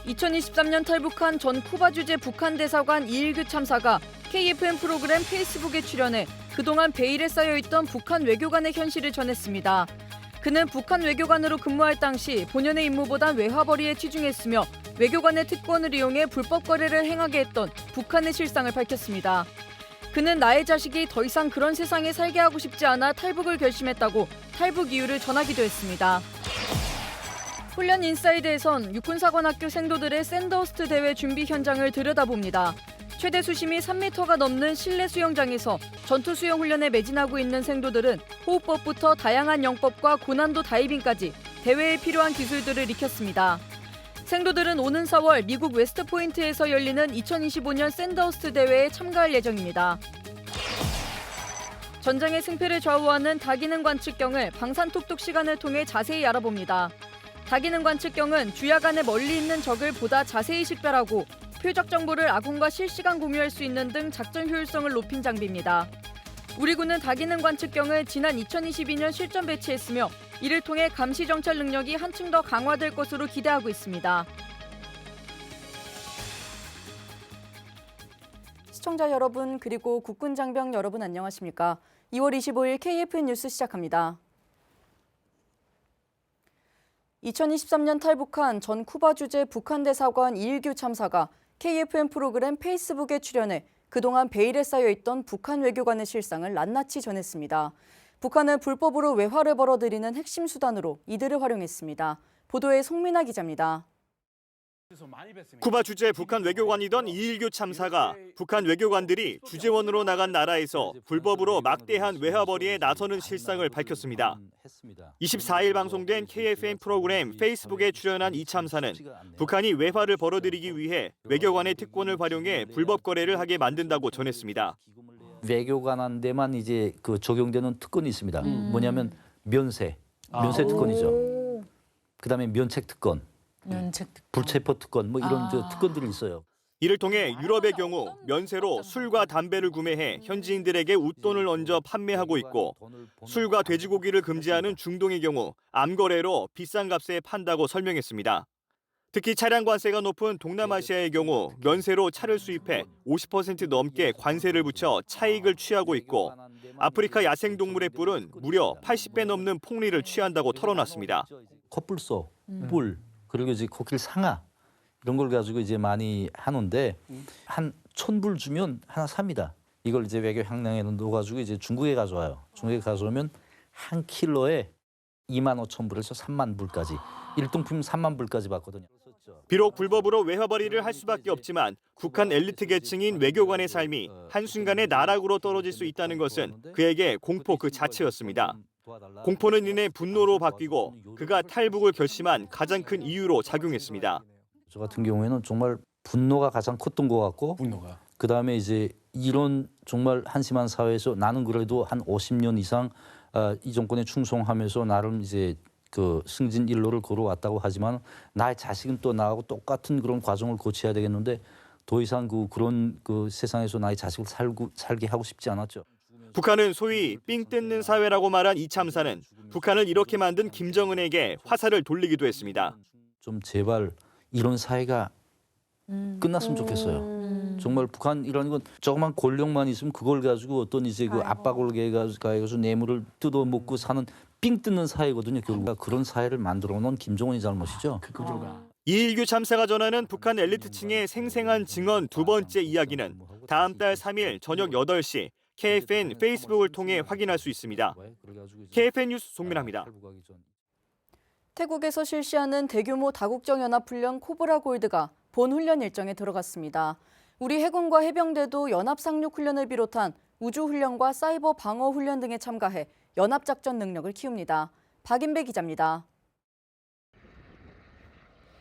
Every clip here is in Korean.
2023년 탈북한 전 쿠바 주재 북한 대사관 이일규 참사가 KFN 프로그램 페이스북에 출연해 그동안 베일에 쌓여있던 북한 외교관의 현실을 전했습니다. 그는 북한 외교관으로 근무할 당시 본연의 임무보단 외화벌이에 치중했으며 외교관의 특권을 이용해 불법 거래를 행하게 했던 북한의 실상을 밝혔습니다. 그는 나의 자식이 더 이상 그런 세상에 살게 하고 싶지 않아 탈북을 결심했다고 탈북 이유를 전하기도 했습니다. 훈련 인사이드에선 육군사관학교 생도들의 샌더스트 대회 준비 현장을 들여다봅니다. 최대 수심이 3m가 넘는 실내 수영장에서 전투 수영 훈련에 매진하고 있는 생도들은 호흡법부터 다양한 영법과 고난도 다이빙까지 대회에 필요한 기술들을 익혔습니다. 생도들은 오는 4월 미국 웨스트포인트에서 열리는 2025년 샌더스트 대회에 참가할 예정입니다. 전장의 승패를 좌우하는 다기능 관측경을 방산톡톡 시간을 통해 자세히 알아봅니다. 다기능 관측경은 주야간에 멀리 있는 적을 보다 자세히 식별하고 표적 정보를 아군과 실시간 공유할 수 있는 등 작전 효율성을 높인 장비입니다. 우리 군은 다기능 관측경을 지난 2022년 실전 배치했으며 이를 통해 감시 정찰 능력이 한층 더 강화될 것으로 기대하고 있습니다. 시청자 여러분 그리고 국군 장병 여러분 안녕하십니까? 2월 25일 KFN 뉴스 시작합니다. 2023년 탈북한 전 쿠바 주재 북한 대사관 이일규 참사가 KFN 프로그램 페이스북에 출연해 그동안 베일에 쌓여있던 북한 외교관의 실상을 낱낱이 전했습니다. 북한은 불법으로 외화를 벌어들이는 핵심 수단으로 이들을 활용했습니다. 보도에 송민아 기자입니다. 쿠바 주재 북한 외교관이던 이일규 참사가 북한 외교관들이 주재원으로 나간 나라에서 불법으로 막대한 외화벌이에 나서는 실상을 밝혔습니다. 24일 방송된 KFN 프로그램 페이스북에 출연한 이 참사는 북한이 외화를 벌어들이기 위해 외교관의 특권을 활용해 불법 거래를 하게 만든다고 전했습니다. 외교관한테만 이제 그 적용되는 특권이 있습니다. 뭐냐면 면세 특권이죠. 그다음에 면책 특권. 불체포 특권 뭐 이런 특권들이 있어요. 이를 통해 유럽의 경우 면세로 술과 담배를 구매해 현지인들에게 웃돈을 얹어 판매하고 있고 술과 돼지고기를 금지하는 중동의 경우 암거래로 비싼 값에 판다고 설명했습니다. 특히 차량 관세가 높은 동남아시아의 경우 면세로 차를 수입해 50% 넘게 관세를 붙여 차익을 취하고 있고 아프리카 야생동물의 뿔은 무려 80배 넘는 폭리를 취한다고 털어놨습니다. 코뿔소, 뿔 그리고 이제 코끼리 상아 이런 걸 가지고 이제 많이 하는데 한 1,000불 주면 하나 삽니다. 이걸 이제 외교 향량에 넣어가지고 이제 중국에 가져와요. 중국에 가져오면 한 킬로에 25,000불에서 3만 불까지 일등품 3만 불까지 받거든요. 비록 불법으로 외화벌이를 할 수밖에 없지만 국한 엘리트 계층인 외교관의 삶이 한순간에 나락으로 떨어질 수 있다는 것은 그에게 공포 그 자체였습니다. 공포는 이내 분노로 바뀌고 그가 탈북을 결심한 가장 큰 이유로 작용했습니다. 저 같은 경우에는 정말 분노가 가장 컸던 것 같고 그다음에 이제 이런 정말 한심한 사회에서 나는 그래도 한 50년 이상 이 정권에 충성하면서 나름 이제 그 승진 일로를 걸어왔다고 하지만 나의 자식은 또 나하고 똑같은 그런 과정을 거쳐야 되겠는데 더 이상 그런 세상에서 나의 자식을 살게 하고 싶지 않았죠. 북한은 소위 삥 뜯는 사회라고 말한 이 참사는 북한을 이렇게 만든 김정은에게 화살을 돌리기도 했습니다. 좀 제발 이런 사회가 끝났으면 좋겠어요. 정말 북한 이런 건 조그만 권력만 있으면 그걸 가지고 어떤 이제 그 압박을 가해가지고 뇌물을 뜯어먹고 사는 삥 뜯는 사회거든요. 결국 그런 사회를 만들어 놓은 김정은이 잘못이죠. 이일규 참사가 전하는 북한 엘리트층의 생생한 증언 두 번째 이야기는 다음 달 3일 저녁 8시 KFN 페이스북을 통해 확인할 수 있습니다. KFN 뉴스 송민아입니다. 태국에서 실시하는 대규모 다국적 연합훈련 코브라 골드가 본 훈련 일정에 들어갔습니다. 우리 해군과 해병대도 연합 상륙 훈련을 비롯한 우주 훈련과 사이버 방어 훈련 등에 참가해 연합 작전 능력을 키웁니다. 박인배 기자입니다.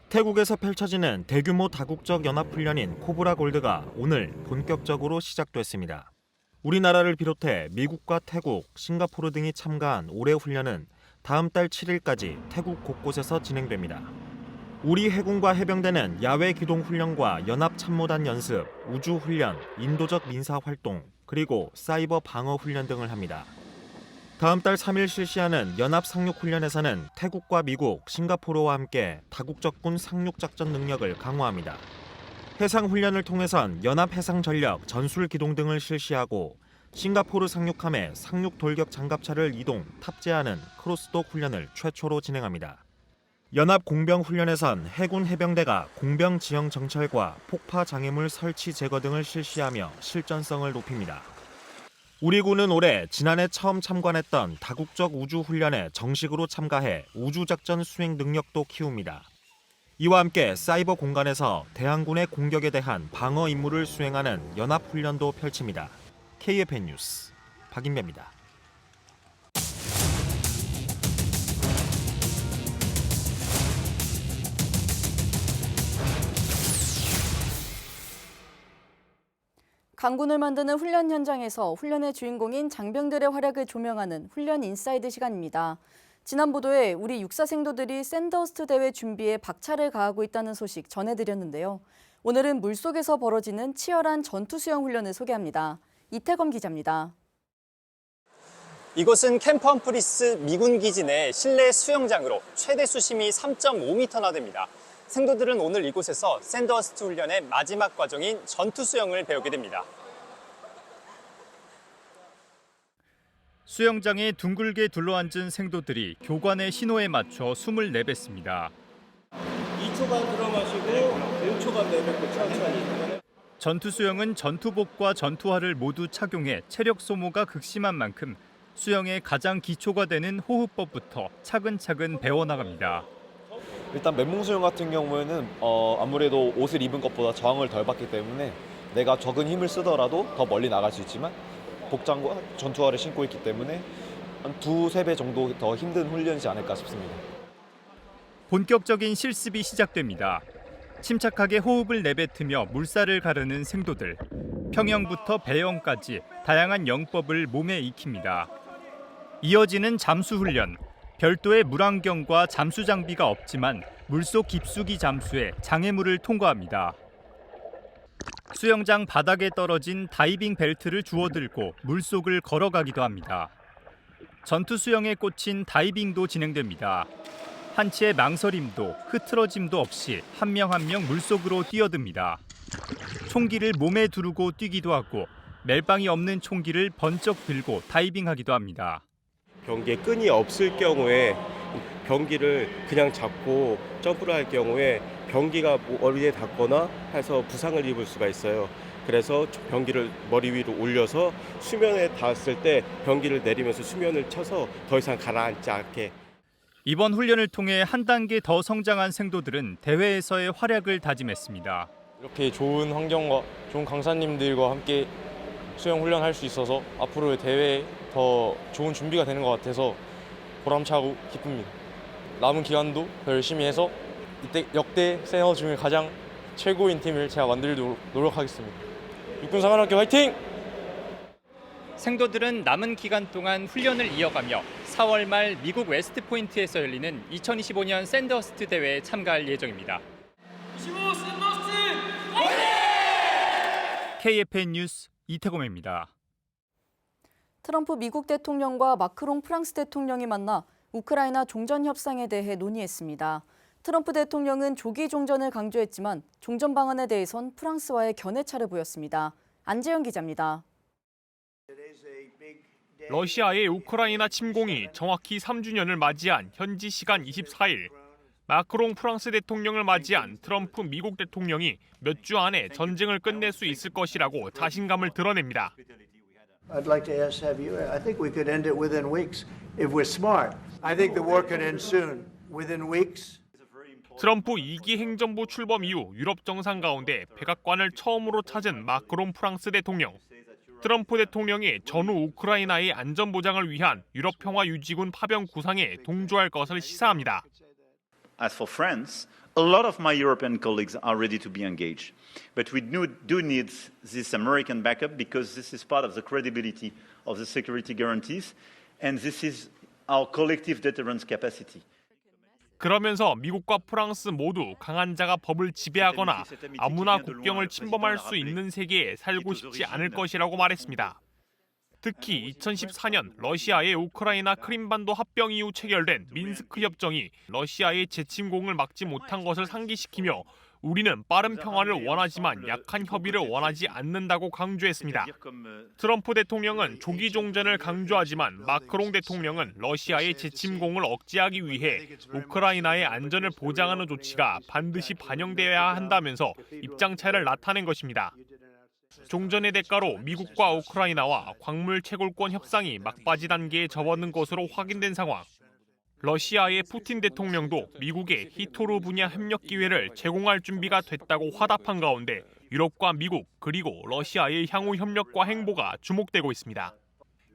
태국에서 펼쳐지는 대규모 다국적 연합훈련인 코브라 골드가 오늘 본격적으로 시작됐습니다. 우리나라를 비롯해 미국과 태국, 싱가포르 등이 참가한 올해 훈련은 다음 달 7일까지 태국 곳곳에서 진행됩니다. 우리 해군과 해병대는 야외 기동 훈련과 연합 참모단 연습, 우주 훈련, 인도적 민사 활동, 그리고 사이버 방어 훈련 등을 합니다. 다음 달 3일 실시하는 연합 상륙훈련에서는 태국과 미국, 싱가포르와 함께 다국적군 상륙작전 능력을 강화합니다. 해상훈련을 통해선 연합해상전력 전술기동 등을 실시하고 싱가포르 상륙함에 상륙돌격 장갑차를 이동, 탑재하는 크로스독 훈련을 최초로 진행합니다. 연합공병훈련에선 해군 해병대가 공병 지형 정찰과 폭파 장애물 설치 제거 등을 실시하며 실전성을 높입니다. 우리 군은 올해 지난해 처음 참관했던 다국적 우주훈련에 정식으로 참가해 우주작전 수행 능력도 키웁니다. 이와 함께 사이버 공간에서 대항군의 공격에 대한 방어 임무를 수행하는 연합훈련도 펼칩니다. KFN 뉴스 박인배입니다. 강군을 만드는 훈련 현장에서 훈련의 주인공인 장병들의 활약을 조명하는 훈련 인사이드 시간입니다. 지난 보도에 우리 육사생도들이 샌더스트 대회 준비에 박차를 가하고 있다는 소식 전해드렸는데요. 오늘은 물속에서 벌어지는 치열한 전투 수영 훈련을 소개합니다. 이태검 기자입니다. 이곳은 캠프 험프리스 미군 기지 내 실내 수영장으로 최대 수심이 3.5m나 됩니다. 생도들은 오늘 이곳에서 샌더스트 훈련의 마지막 과정인 전투 수영을 배우게 됩니다. 수영장에 둥글게 둘러앉은 생도들이 교관의 신호에 맞춰 숨을 내뱉습니다. 2초간 들어마시고 5초간 내뱉고 천천히. 전투 수영은 전투복과 전투화를 모두 착용해 체력 소모가 극심한 만큼 수영의 가장 기초가 되는 호흡법부터 차근차근 배워나갑니다. 일단 맨몸 수영 같은 경우에는 아무래도 옷을 입은 것보다 저항을 덜 받기 때문에 내가 적은 힘을 쓰더라도 더 멀리 나갈 수 있지만 복장과 전투화를 신고 있기 때문에 한 2-3배 정도 더 힘든 훈련이지 않을까 싶습니다. 본격적인 실습이 시작됩니다. 침착하게 호흡을 내뱉으며 물살을 가르는 생도들. 평영부터 배영까지 다양한 영법을 몸에 익힙니다. 이어지는 잠수 훈련. 별도의 물안경과 잠수 장비가 없지만 물속 깊숙이 잠수해 장애물을 통과합니다. 수영장 바닥에 떨어진 다이빙 벨트를 주워들고 물속을 걸어가기도 합니다. 전투 수영에 꽂힌 다이빙도 진행됩니다. 한치의 망설임도 흐트러짐도 없이 한 명 한 명 물속으로 뛰어듭니다. 총기를 몸에 두르고 뛰기도 하고 멜빵이 없는 총기를 번쩍 들고 다이빙하기도 합니다. 병기에 끈이 없을 경우에 병기를 그냥 잡고 점프를 할 경우에 병기가 머리에 닿거나 해서 부상을 입을 수가 있어요. 그래서 병기를 머리 위로 올려서 수면에 닿았을 때 병기를 내리면서 수면을 쳐서 더 이상 가라앉지 않게. 이번 훈련을 통해 한 단계 더 성장한 생도들은 대회에서의 활약을 다짐했습니다. 이렇게 좋은 환경과 좋은 강사님들과 함께 수영 훈련할 수 있어서 앞으로의 대회에 더 좋은 준비가 되는 것 같아서 보람차고 기쁩니다. 남은 기간도 더 열심히 해서 이때 역대 세너 중에 가장 최고인 팀을 제가 만들도록 노력하겠습니다. 육군사관학교 화이팅! 생도들은 남은 기간 동안 훈련을 이어가며 4월 말 미국 웨스트포인트에서 열리는 2025년 샌더스트 대회에 참가할 예정입니다. 25 샌더스트 화이팅! KFN 뉴스 이태검입니다. 트럼프 미국 대통령과 마크롱 프랑스 대통령이 만나 우크라이나 종전 협상에 대해 논의했습니다. 트럼프 대통령은 조기 종전을 강조했지만 종전 방안에 대해선 프랑스와의 견해차를 보였습니다. 안재현 기자입니다. 러시아의 우크라이나 침공이 정확히 3주년을 맞이한 현지 시간 24일, 마크롱 프랑스 대통령을 맞이한 트럼프 미국 대통령이 몇 주 안에 전쟁을 끝낼 수 있을 것이라고 자신감을 드러냅니다. I'd like to ask, I think we could end it within weeks if we're smart. I think the war could end soon, within weeks. 트럼프 2기 행정부 출범 이후 유럽 정상 가운데 백악관을 처음으로 찾은 마크롱 프랑스 대통령. 트럼프 대통령이 전후 우크라이나의 안전 보장을 위한 유럽 평화 유지군 파병 구상에 동조할 것을 시사합니다. As for France, a lot of my European colleagues are ready to be engaged. But we do need this American backup because this is part of the credibility of the security guarantees and this is our collective deterrence capacity. 그러면서 미국과 프랑스 모두 강한 자가 법을 지배하거나 아무나 국경을 침범할 수 있는 세계에 살고 싶지 않을 것이라고 말했습니다. 특히 2014년 러시아의 우크라이나 크림반도 합병 이후 체결된 미인스크 협정이 러시아의 재침공을 막지 못한 것을 상기시키며 우리는 빠른 평화를 원하지만 약한 협의를 원하지 않는다고 강조했습니다. 트럼프 대통령은 조기 종전을 강조하지만 마크롱 대통령은 러시아의 재침공을 억제하기 위해 우크라이나의 안전을 보장하는 조치가 반드시 반영되어야 한다면서 입장 차이를 나타낸 것입니다. 종전의 대가로 미국과 우크라이나와 광물 채굴권 협상이 막바지 단계에 접어든 것으로 확인된 상황. 러시아의 푸틴 대통령도 미국에 히토르 분야 협력 기회를 제공할 준비가 됐다고 화답한 가운데 유럽과 미국 그리고 러시아의 향후 협력과 행보가 주목되고 있습니다.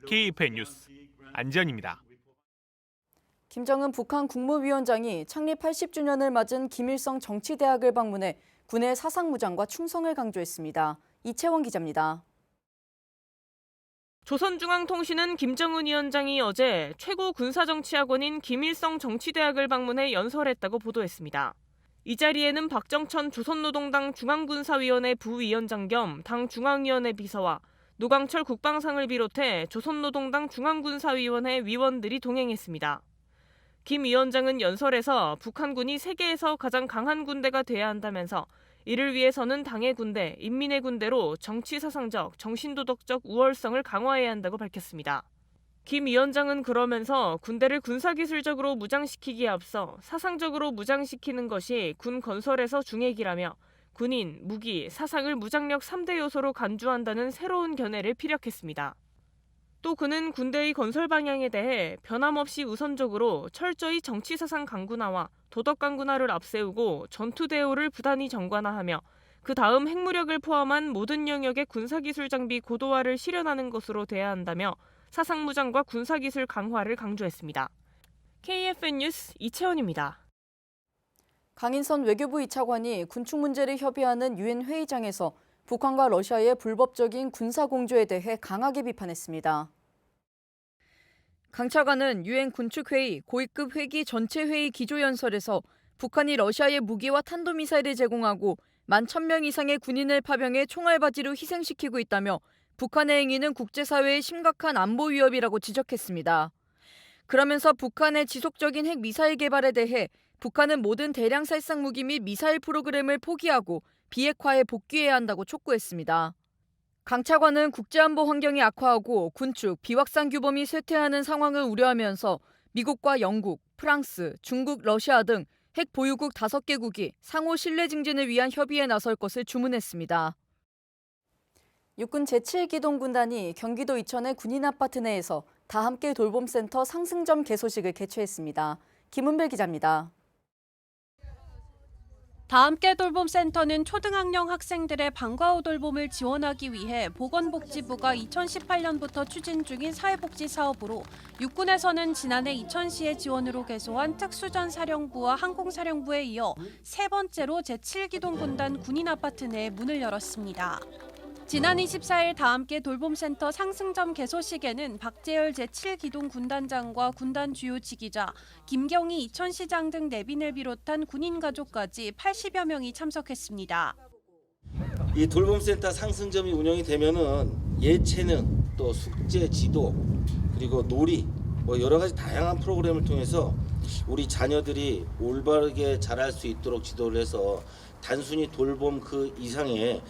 KFN 뉴스 안지현입니다. 김정은 북한 국무위원장이 창립 80주년을 맞은 김일성 정치대학을 방문해 군의 사상무장과 충성을 강조했습니다. 이채원 기자입니다. 조선중앙통신은 김정은 위원장이 어제 최고 군사정치학원인 김일성 정치대학을 방문해 연설했다고 보도했습니다. 이 자리에는 박정천 조선노동당 중앙군사위원회 부위원장 겸 당 중앙위원회 비서와 노광철 국방상을 비롯해 조선노동당 중앙군사위원회 위원들이 동행했습니다. 김 위원장은 연설에서 북한군이 세계에서 가장 강한 군대가 돼야 한다면서 이를 위해서는 당의 군대, 인민의 군대로 정치사상적, 정신도덕적 우월성을 강화해야 한다고 밝혔습니다. 김 위원장은 그러면서 군대를 군사기술적으로 무장시키기에 앞서 사상적으로 무장시키는 것이 군 건설에서 중핵이라며 군인, 무기, 사상을 무장력 3대 요소로 간주한다는 새로운 견해를 피력했습니다. 또 그는 군대의 건설 방향에 대해 변함없이 우선적으로 철저히 정치사상 강군화와 도덕 강군화를 앞세우고 전투 대우를 부단히 정관화하며 그 다음 핵무력을 포함한 모든 영역의 군사기술 장비 고도화를 실현하는 것으로 돼야 한다며 사상무장과 군사기술 강화를 강조했습니다. KFN 뉴스 이채원입니다. 강인선 외교부 2차관이 군축 문제를 협의하는 유엔 회의장에서 북한과 러시아의 불법적인 군사공조에 대해 강하게 비판했습니다. 강 차관은 유엔 군축회의 고위급 회기 전체 회의 기조연설에서 북한이 러시아에 무기와 탄도미사일을 제공하고 11,000명 이상의 군인을 파병해 총알바지로 희생시키고 있다며 북한의 행위는 국제사회의 심각한 안보 위협이라고 지적했습니다. 그러면서 북한의 지속적인 핵미사일 개발에 대해 북한은 모든 대량 살상 무기 및 미사일 프로그램을 포기하고 비핵화에 복귀해야 한다고 촉구했습니다. 강 차관은 국제안보 환경이 악화하고 군축, 비확산 규범이 쇠퇴하는 상황을 우려하면서 미국과 영국, 프랑스, 중국, 러시아 등 핵 보유국 5개국이 상호 신뢰 증진을 위한 협의에 나설 것을 주문했습니다. 육군 제7기동군단이 경기도 이천의 군인 아파트 내에서 다함께 돌봄센터 상승점 개소식을 개최했습니다. 김은별 기자입니다. 다함께 돌봄센터는 초등학령 학생들의 방과 후 돌봄을 지원하기 위해 보건복지부가 2018년부터 추진 중인 사회복지 사업으로 육군에서는 지난해 이천시의 지원으로 개소한 특수전사령부와 항공사령부에 이어 세 번째로 제7기동군단 군인 아파트 내에 문을 열었습니다. 지난 24일 다함께 돌봄센터 상승점 개소식에는 박재열 제7기동군단장과 군단 주요 지기자, 김경희 이천시장 등 내빈을 비롯한 군인 가족까지 80여 명이 참석했습니다. 이 돌봄센터 상승점이 운영이 되면은 예체능, 또 숙제 지도, 그리고 놀이, 여러 가지 다양한 프로그램을 통해서 우리 자녀들이 올바르게 자랄 수 있도록 지도를 해서 단순히 돌봄 그 이상의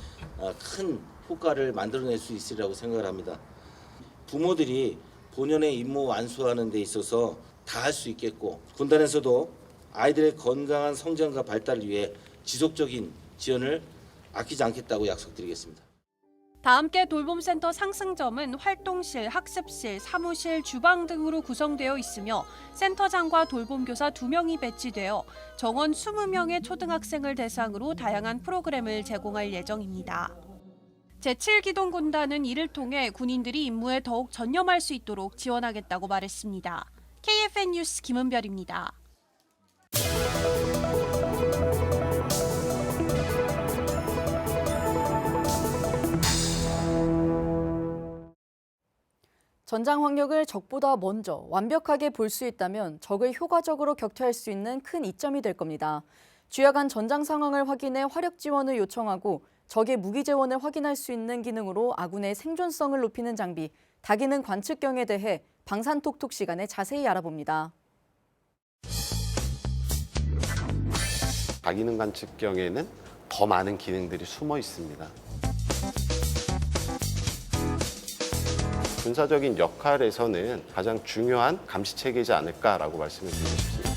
큰 효과를 만들어낼 수 있으리라고 생각을 합니다. 부모들이 본연의 임무 완수하는 데 있어서 다 할 수 있겠고 군단에서도 아이들의 건강한 성장과 발달을 위해 지속적인 지원을 아끼지 않겠다고 약속드리겠습니다. 다함께 돌봄센터 상승점은 활동실, 학습실, 사무실, 주방 등으로 구성되어 있으며 센터장과 돌봄교사 2명이 배치되어 정원 20명의 초등학생을 대상으로 다양한 프로그램을 제공할 예정입니다. 제7기동군단은 이를 통해 군인들이 임무에 더욱 전념할 수 있도록 지원하겠다고 말했습니다. KFN 뉴스 김은별입니다. 전장 확력을 적보다 먼저 완벽하게 볼 수 있다면 적을 효과적으로 격퇴할 수 있는 큰 이점이 될 겁니다. 주야간 전장 상황을 확인해 화력 지원을 요청하고 적의 무기 재원을 확인할 수 있는 기능으로 아군의 생존성을 높이는 장비, 다기능 관측경에 대해 방산톡톡 시간에 자세히 알아봅니다. 다기능 관측경에는 더 많은 기능들이 숨어 있습니다. 군사적인 역할에서는 가장 중요한 감시 체계이지 않을까라고 말씀을 드리고 싶습니다.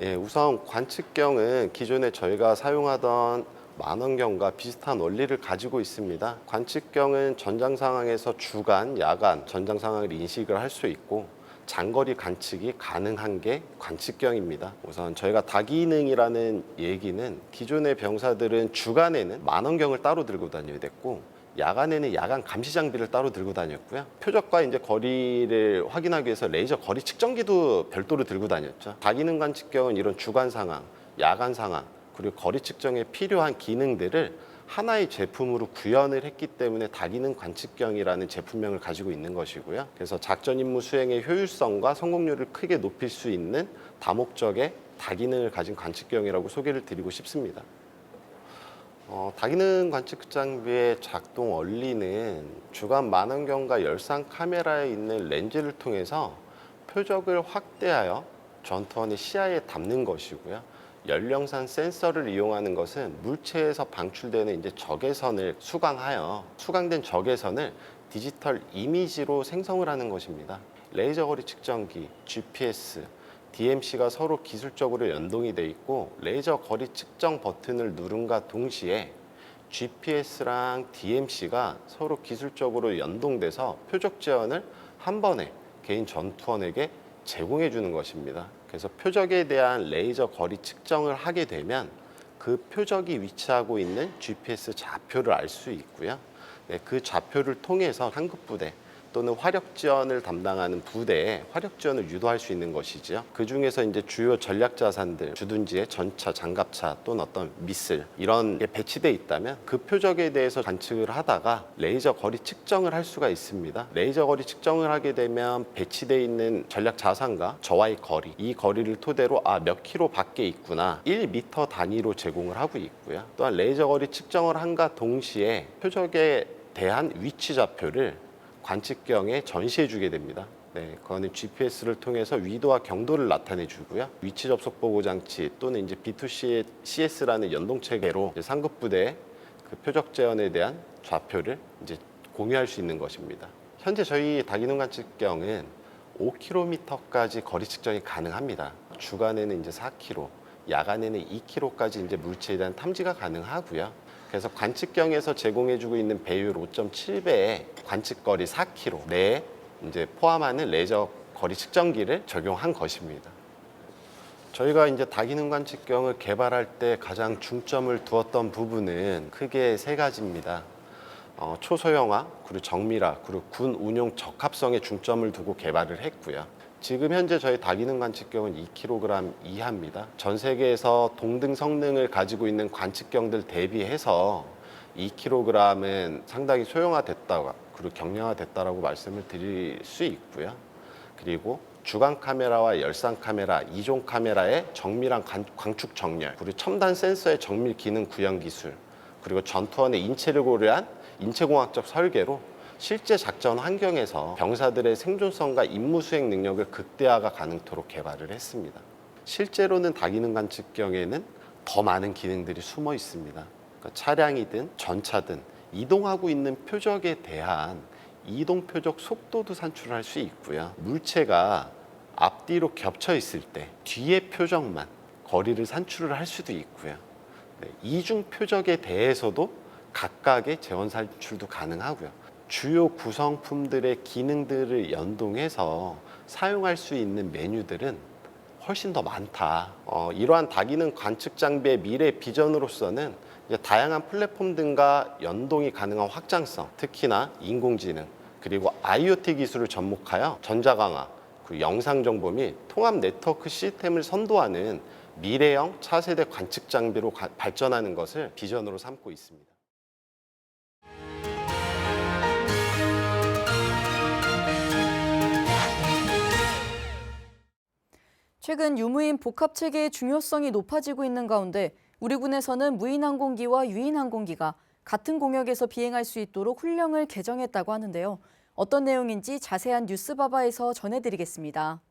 예, 우선 관측경은 기존에 저희가 사용하던 만원경과 비슷한 원리를 가지고 있습니다. 관측경은 전장 상황에서 주간, 야간 전장 상황을 인식을 할 수 있고 장거리 관측이 가능한 게 관측경입니다. 우선 저희가 다기능이라는 얘기는 기존의 병사들은 주간에는 만원경을 따로 들고 다녀야 됐고 야간에는 야간 감시 장비를 따로 들고 다녔고요. 표적과 이제 거리를 확인하기 위해서 레이저 거리 측정기도 별도로 들고 다녔죠. 다기능 관측경은 이런 주간 상황, 야간 상황, 그리고 거리 측정에 필요한 기능들을 하나의 제품으로 구현을 했기 때문에 다기능 관측경이라는 제품명을 가지고 있는 것이고요. 그래서 작전 임무 수행의 효율성과 성공률을 크게 높일 수 있는 다목적의 다기능을 가진 관측경이라고 소개를 드리고 싶습니다. 다기능 관측 장비의 작동 원리는 주간 만원경과 열상 카메라에 있는 렌즈를 통해서 표적을 확대하여 전투원의 시야에 담는 것이고요. 연령산 센서를 이용하는 것은 물체에서 방출되는 이제 적외선을 수강하여 수강된 적외선을 디지털 이미지로 생성을 하는 것입니다. 레이저 거리 측정기, GPS, DMC가 서로 기술적으로 연동이 돼 있고 레이저 거리 측정 버튼을 누른과 동시에 GPS랑 DMC가 서로 기술적으로 연동돼서 표적 재현을 한 번에 개인 전투원에게 제공해 주는 것입니다. 그래서 표적에 대한 레이저 거리 측정을 하게 되면 그 표적이 위치하고 있는 GPS 좌표를 알 수 있고요. 네, 그 좌표를 통해서 상급부대 또는 화력 지원을 담당하는 부대에 화력 지원을 유도할 수 있는 것이지요. 그 중에서 이제 주요 전략 자산들, 주둔지에 전차, 장갑차 또는 어떤 미슬 이런 게 배치돼 있다면 그 표적에 대해서 관측을 하다가 레이저 거리 측정을 할 수가 있습니다. 레이저 거리 측정을 하게 되면 배치돼 있는 전략 자산과 저와의 거리, 이 거리를 토대로 몇 킬로 밖에 있구나 1m 단위로 제공을 하고 있고요. 또한 레이저 거리 측정을 한과 동시에 표적에 대한 위치 좌표를 관측경에 전시해 주게 됩니다. 네, 그거는 GPS를 통해서 위도와 경도를 나타내 주고요. 위치 접속 보고 장치 또는 이제 B2C CS라는 연동 체계로 상급 부대의 그 표적 재현에 대한 좌표를 이제 공유할 수 있는 것입니다. 현재 저희 다기능 관측경은 5km까지 거리 측정이 가능합니다. 주간에는 이제 4km, 야간에는 2km까지 이제 물체에 대한 탐지가 가능하고요. 그래서 관측경에서 제공해주고 있는 배율 5.7배의 관측거리 4km 내에 이제 포함하는 레이저 거리 측정기를 적용한 것입니다. 저희가 이제 다기능 관측경을 개발할 때 가장 중점을 두었던 부분은 크게 세 가지입니다. 초소형화, 그리고 정밀화, 그리고 군 운용 적합성에 중점을 두고 개발을 했고요. 지금 현재 저희 다기능 관측경은 2kg 이하입니다. 전 세계에서 동등 성능을 가지고 있는 관측경들 대비해서 2kg은 상당히 소형화됐다, 그리고 경량화됐다라고 말씀을 드릴 수 있고요. 그리고 주간 카메라와 열상 카메라, 이종 카메라의 정밀한 광축 정렬, 그리고 첨단 센서의 정밀 기능 구현 기술, 그리고 전투원의 인체를 고려한 인체공학적 설계로 실제 작전 환경에서 병사들의 생존성과 임무 수행 능력을 극대화가 가능토록 개발을 했습니다. 실제로는 다기능 관측경에는 더 많은 기능들이 숨어 있습니다. 그러니까 차량이든 전차든 이동하고 있는 표적에 대한 이동 표적 속도도 산출할 수 있고요. 물체가 앞뒤로 겹쳐 있을 때 뒤의 표적만 거리를 산출을 할 수도 있고요. 이중 표적에 대해서도 각각의 재원 산출도 가능하고요. 주요 구성품들의 기능들을 연동해서 사용할 수 있는 메뉴들은 훨씬 더 많다. 이러한 다기능 관측 장비의 미래 비전으로서는 이제 다양한 플랫폼 등과 연동이 가능한 확장성, 특히나 인공지능, 그리고 IoT 기술을 접목하여 전자강화, 그리고 영상정보 및 통합 네트워크 시스템을 선도하는 미래형 차세대 관측 장비로 발전하는 것을 비전으로 삼고 있습니다. 최근 유무인 복합체계의 중요성이 높아지고 있는 가운데 우리 군에서는 무인항공기와 유인항공기가 같은 공역에서 비행할 수 있도록 훈령을 개정했다고 하는데요. 어떤 내용인지 자세한 뉴스바바에서 전해드리겠습니다.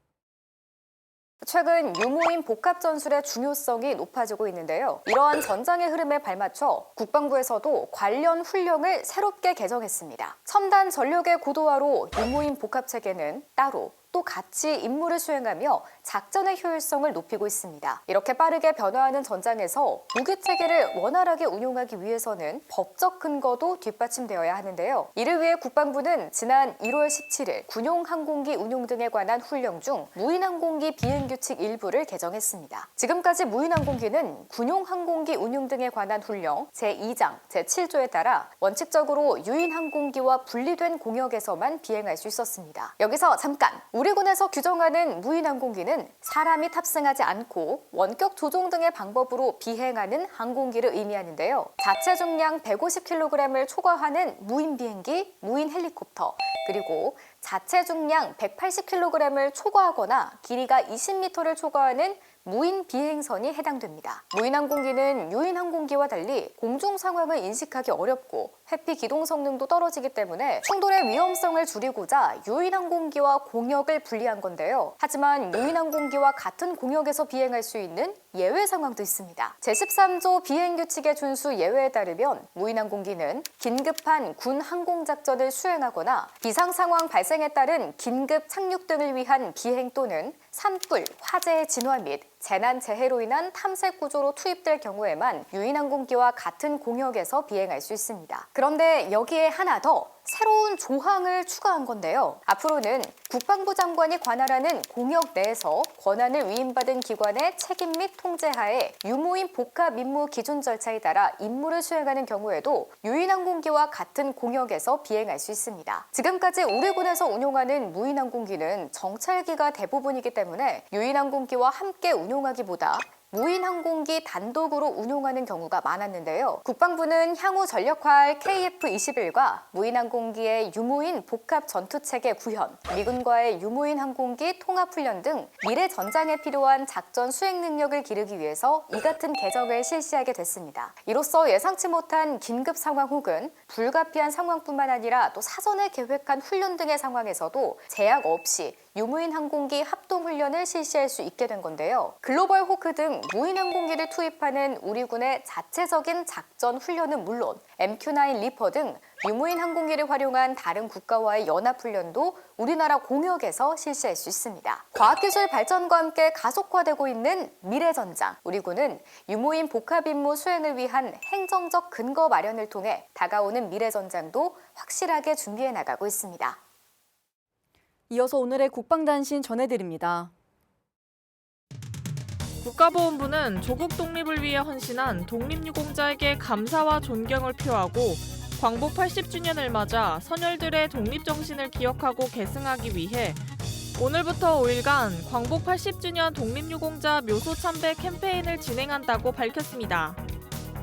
최근 유무인 복합전술의 중요성이 높아지고 있는데요. 이러한 전장의 흐름에 발맞춰 국방부에서도 관련 훈령을 새롭게 개정했습니다. 첨단 전력의 고도화로 유무인 복합체계는 따로 또 같이 임무를 수행하며 작전의 효율성을 높이고 있습니다. 이렇게 빠르게 변화하는 전장에서 무기체계를 원활하게 운용하기 위해서는 법적 근거도 뒷받침되어야 하는데요. 이를 위해 국방부는 지난 1월 17일 군용항공기 운용 등에 관한 훈령 중 무인항공기 비행규칙 일부를 개정했습니다. 지금까지 무인항공기는 군용항공기 운용 등에 관한 훈령 제2장, 제7조에 따라 원칙적으로 유인항공기와 분리된 공역에서만 비행할 수 있었습니다. 여기서 잠깐! 우리 군에서 규정하는 무인항공기는 사람이 탑승하지 않고 원격 조종 등의 방법으로 비행하는 항공기를 의미하는데요. 자체 중량 150kg을 초과하는 무인 비행기, 무인 헬리콥터, 그리고 자체 중량 180kg을 초과하거나 길이가 20m를 초과하는 무인 비행선이 해당됩니다. 무인항공기는 유인항공기와 달리 공중 상황을 인식하기 어렵고 회피 기동 성능도 떨어지기 때문에 충돌의 위험성을 줄이고자 유인항공기와 공역을 분리한 건데요. 하지만 유인항공기와 같은 공역에서 비행할 수 있는 예외 상황도 있습니다. 제13조 비행규칙의 준수 예외에 따르면 무인항공기는 긴급한 군 항공작전을 수행하거나 비상상황 발생에 따른 긴급 착륙 등을 위한 비행 또는 산불, 화재의 진화 및 재난 재해로 인한 탐색 구조로 투입될 경우에만 유인항공기와 같은 공역에서 비행할 수 있습니다. 그런데 여기에 하나 더 새로운 조항을 추가한 건데요. 앞으로는 국방부 장관이 관할하는 공역 내에서 권한을 위임받은 기관의 책임 및 통제하에 유무인 복합 임무 기준 절차에 따라 임무를 수행하는 경우에도 유인항공기와 같은 공역에서 비행할 수 있습니다. 지금까지 우리 군에서 운용하는 무인항공기는 정찰기가 대부분이기 때문에 유인항공기와 함께 운용하기보다 무인항공기 단독으로 운용하는 경우가 많았는데요. 국방부는 향후 전력화할 KF-21과 무인항공기의 유무인 복합 전투체계 구현, 미군과의 유무인 항공기 통합훈련 등 미래 전장에 필요한 작전 수행 능력을 기르기 위해서 이 같은 개정을 실시하게 됐습니다. 이로써 예상치 못한 긴급 상황 혹은 불가피한 상황뿐만 아니라 또 사전에 계획한 훈련 등의 상황에서도 제약 없이 유무인 항공기 합동훈련을 실시할 수 있게 된 건데요. 글로벌 호크 등 무인 항공기를 투입하는 우리 군의 자체적인 작전 훈련은 물론 MQ-9 리퍼 등 유무인 항공기를 활용한 다른 국가와의 연합훈련도 우리나라 공역에서 실시할 수 있습니다. 과학기술 발전과 함께 가속화되고 있는 미래전장, 우리 군은 유무인 복합임무 수행을 위한 행정적 근거 마련을 통해 다가오는 미래전장도 확실하게 준비해 나가고 있습니다. 이어서 오늘의 국방단신 전해드립니다. 국가보훈부는 조국 독립을 위해 헌신한 독립유공자에게 감사와 존경을 표하고 광복 80주년을 맞아 선열들의 독립정신을 기억하고 계승하기 위해 오늘부터 5일간 광복 80주년 독립유공자 묘소 참배 캠페인을 진행한다고 밝혔습니다.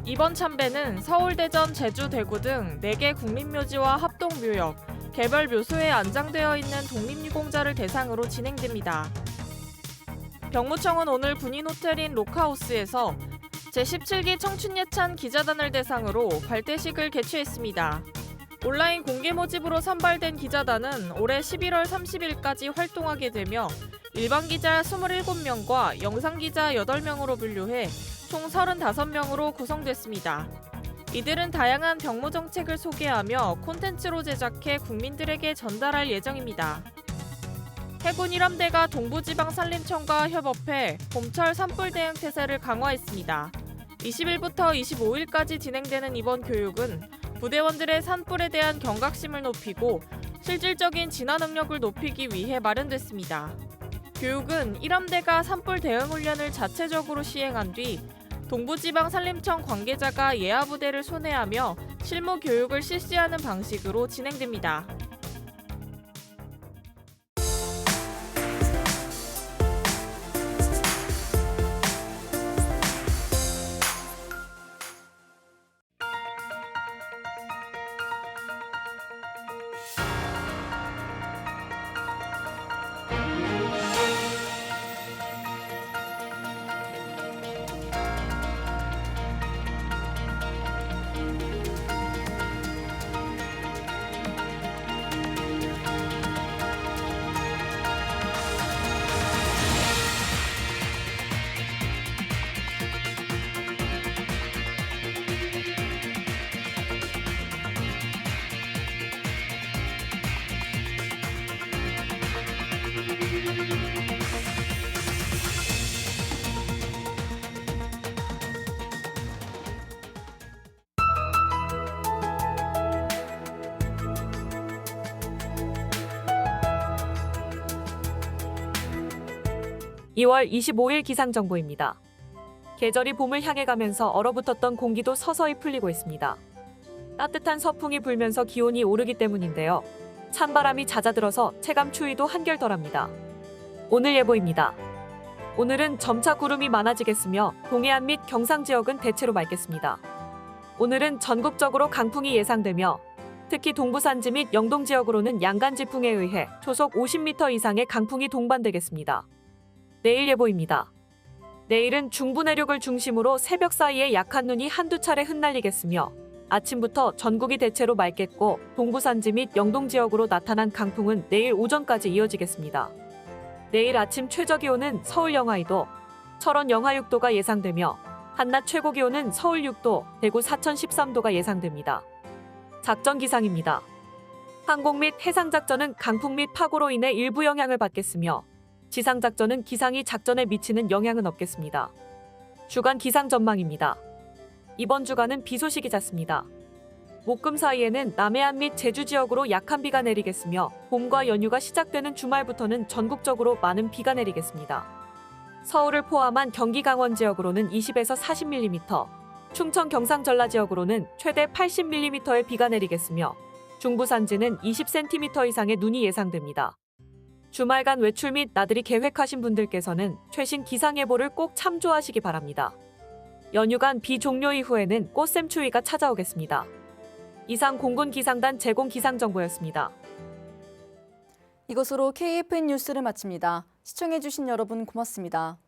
이번 참배는 서울, 대전, 제주, 대구 등 4개 국립묘지와 합동묘역, 개별 묘소에 안장되어 있는 독립유공자를 대상으로 진행됩니다. 병무청은 오늘 군인 호텔인 록하우스에서 제17기 청춘예찬 기자단을 대상으로 발대식을 개최했습니다. 온라인 공개 모집으로 선발된 기자단은 올해 11월 30일까지 활동하게 되며 일반 기자 27명과 영상 기자 8명으로 분류해 총 35명으로 구성됐습니다. 이들은 다양한 병무 정책을 소개하며 콘텐츠로 제작해 국민들에게 전달할 예정입니다. 해군 1함대가 동부지방산림청과 협업해 봄철 산불 대응 태세를 강화했습니다. 20일부터 25일까지 진행되는 이번 교육은 부대원들의 산불에 대한 경각심을 높이고 실질적인 진화 능력을 높이기 위해 마련됐습니다. 교육은 1함대가 산불 대응 훈련을 자체적으로 시행한 뒤 동부지방산림청 관계자가 예하부대를 손해하며 실무 교육을 실시하는 방식으로 진행됩니다. 2월 25일 기상정보입니다. 계절이 봄을 향해 가면서 얼어붙었던 공기도 서서히 풀리고 있습니다. 따뜻한 서풍이 불면서 기온이 오르기 때문인데요. 찬바람이 잦아들어서 체감 추위도 한결 덜합니다. 오늘 예보입니다. 오늘은 점차 구름이 많아지겠으며 동해안 및 경상 지역은 대체로 맑겠습니다. 오늘은 전국적으로 강풍이 예상되며 특히 동부산지 및 영동 지역으로는 양간지풍에 의해 초속 50m 이상의 강풍이 동반되겠습니다. 내일 예보입니다. 내일은 중부 내륙을 중심으로 새벽 사이에 약한 눈이 한두 차례 흩날리겠으며 아침부터 전국이 대체로 맑겠고 동부산지 및 영동 지역으로 나타난 강풍은 내일 오전까지 이어지겠습니다. 내일 아침 최저기온은 서울 영하 2도, 철원 영하 6도가 예상되며 한낮 최고기온은 서울 6도, 대구 사천 13도가 예상됩니다. 작전 기상입니다. 항공 및 해상작전은 강풍 및 파고로 인해 일부 영향을 받겠으며 지상작전은 기상이 작전에 미치는 영향은 없겠습니다. 주간 기상 전망입니다. 이번 주간은 비 소식이 잦습니다. 목금 사이에는 남해안 및 제주 지역으로 약한 비가 내리겠으며 봄과 연휴가 시작되는 주말부터는 전국적으로 많은 비가 내리겠습니다. 서울을 포함한 경기 강원 지역으로는 20에서 40mm, 충청 경상 전라 지역으로는 최대 80mm의 비가 내리겠으며 중부 산지는 20cm 이상의 눈이 예상됩니다. 주말간 외출 및 나들이 계획하신 분들께서는 최신 기상예보를 꼭 참조하시기 바랍니다. 연휴간 비 종료 이후에는 꽃샘 추위가 찾아오겠습니다. 이상 공군 기상단 제공 기상정보였습니다. 이것으로 KFN 뉴스를 마칩니다. 시청해주신 여러분 고맙습니다.